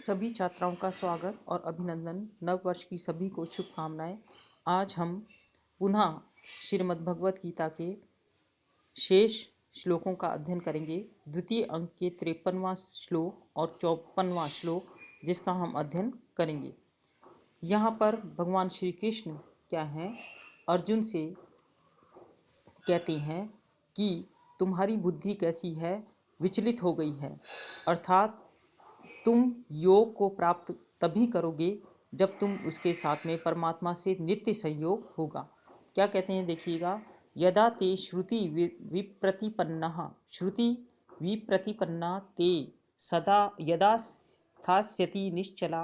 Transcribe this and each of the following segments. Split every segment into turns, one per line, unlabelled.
सभी छात्राओं का स्वागत और अभिनंदन। नव वर्ष की सभी को शुभकामनाएं। आज हम पुनः श्रीमद् भगवत गीता के शेष श्लोकों का अध्ययन करेंगे। द्वितीय अंक के 53वां श्लोक और 54वां श्लोक जिसका हम अध्ययन करेंगे। यहाँ पर भगवान श्री कृष्ण क्या हैं, अर्जुन से कहते हैं कि तुम्हारी बुद्धि कैसी है, विचलित हो गई है। अर्थात तुम योग को प्राप्त तभी करोगे जब तुम उसके साथ में परमात्मा से नित्य संयोग होगा। क्या कहते हैं देखिएगा, यदा ते श्रुति विप्रतिपन्नः श्रुति विप्रतिपन्ना ते सदा यदा स्थास्यति निश्चला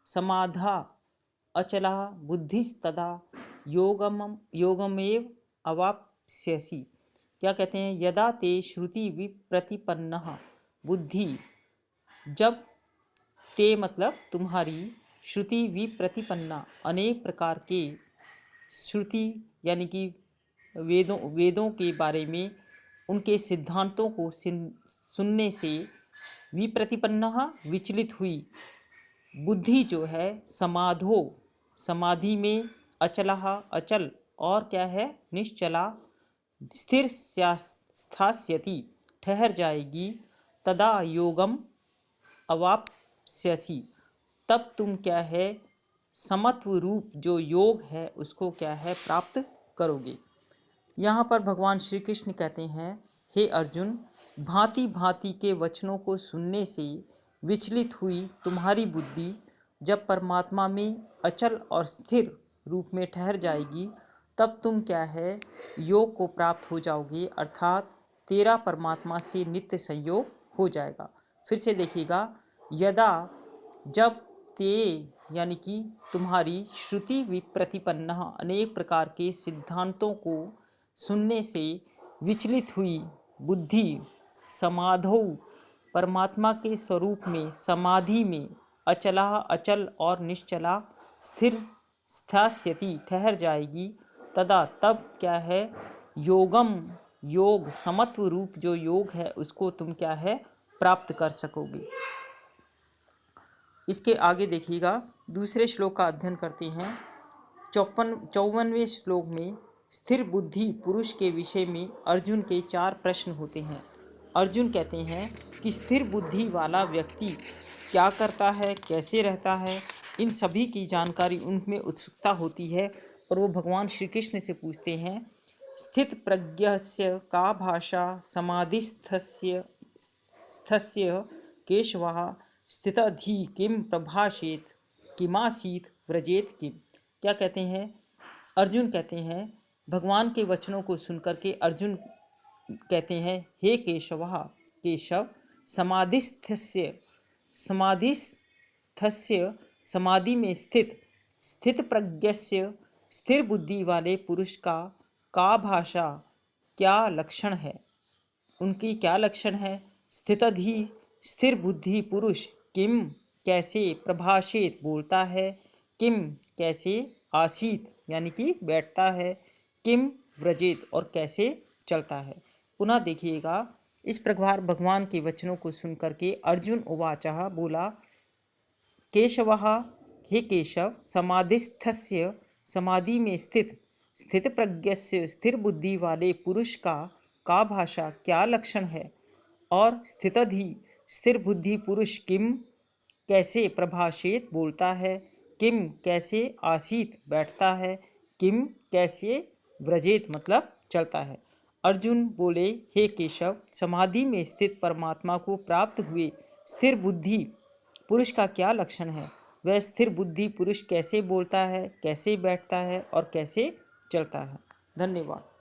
समाधा अचला बुद्धिस्तदा योगमेव अवाप्स्यसि। क्या कहते हैं, यदा ते श्रुति विप्रतिपन्नः बुद्धि, जब ते मतलब तुम्हारी, श्रुति विप्रतिपन्ना अनेक प्रकार के श्रुति यानी कि वेदों के बारे में उनके सिद्धांतों को सुनने से विप्रतिपन्ना विचलित हुई बुद्धि जो है समाधो समाधि में, अचलः अचल और क्या है निश्चला स्थिर स्थास्यति ठहर जाएगी, तदा योगम अवाप्स्यसि तब तुम क्या है समत्व रूप जो योग है उसको क्या है प्राप्त करोगे। यहाँ पर भगवान श्री कृष्ण कहते हैं, हे अर्जुन, भांति भांति के वचनों को सुनने से विचलित हुई तुम्हारी बुद्धि जब परमात्मा में अचल और स्थिर रूप में ठहर जाएगी तब तुम क्या है योग को प्राप्त हो जाओगे, अर्थात तेरा परमात्मा से नित्य संयोग हो जाएगा। फिर से देखिएगा, यदा जब ते यानी कि तुम्हारी श्रुति विप्रतिपन्ना अनेक प्रकार के सिद्धांतों को सुनने से विचलित हुई बुद्धि समाधौ परमात्मा के स्वरूप में समाधि में, अचला अचल और निश्चला स्थिर स्थास्यति ठहर जाएगी, तदा तब क्या है योगम योग समत्व रूप जो योग है उसको तुम क्या है प्राप्त कर सकोगे। इसके आगे देखिएगा, दूसरे श्लोक का अध्ययन करते हैं। 54वें श्लोक में स्थिर बुद्धि पुरुष के विषय में अर्जुन के 4 प्रश्न होते हैं। अर्जुन कहते हैं कि स्थिर बुद्धि वाला व्यक्ति क्या करता है, कैसे रहता है, इन सभी की जानकारी उनमें उत्सुकता होती है और वो भगवान श्री कृष्ण से पूछते हैं, स्थित प्रज्ञस्य का भाषा समाधिस्थस्य केशवः स्थितधि किम प्रभाषेत किमासीत व्रजेत किम। क्या कहते हैं, अर्जुन कहते हैं, भगवान के वचनों को सुनकर के अर्जुन कहते हैं, हे केशवः केशव, समाधिस्थस्य समाधि में स्थित प्रज्ञस्य स्थिर बुद्धि वाले पुरुष का भाषा क्या लक्षण है, उनकी क्या लक्षण है, स्थितधि स्थिर बुद्धि पुरुष किम कैसे, प्रभाषेत बोलता है, किम कैसे, आसीत यानी कि बैठता है, किम व्रजेत और कैसे चलता है। पुनः देखिएगा, इस प्रकार भगवान के वचनों को सुनकर के अर्जुन उवाचः बोला, केशवः हे केशव, समाधिस्थस्य समाधि में स्थित प्रज्ञस्य स्थिर बुद्धि वाले पुरुष का भाषा क्या लक्षण है, और स्थितधि स्थिर बुद्धि पुरुष किम कैसे, प्रभाषेत बोलता है, किम कैसे, आसीत बैठता है, किम कैसे, व्रजेत मतलब चलता है। अर्जुन बोले, हे केशव, समाधि में स्थित परमात्मा को प्राप्त हुए स्थिर बुद्धि पुरुष का क्या लक्षण है, वह स्थिर बुद्धि पुरुष कैसे बोलता है, कैसे बैठता है और कैसे चलता है। धन्यवाद।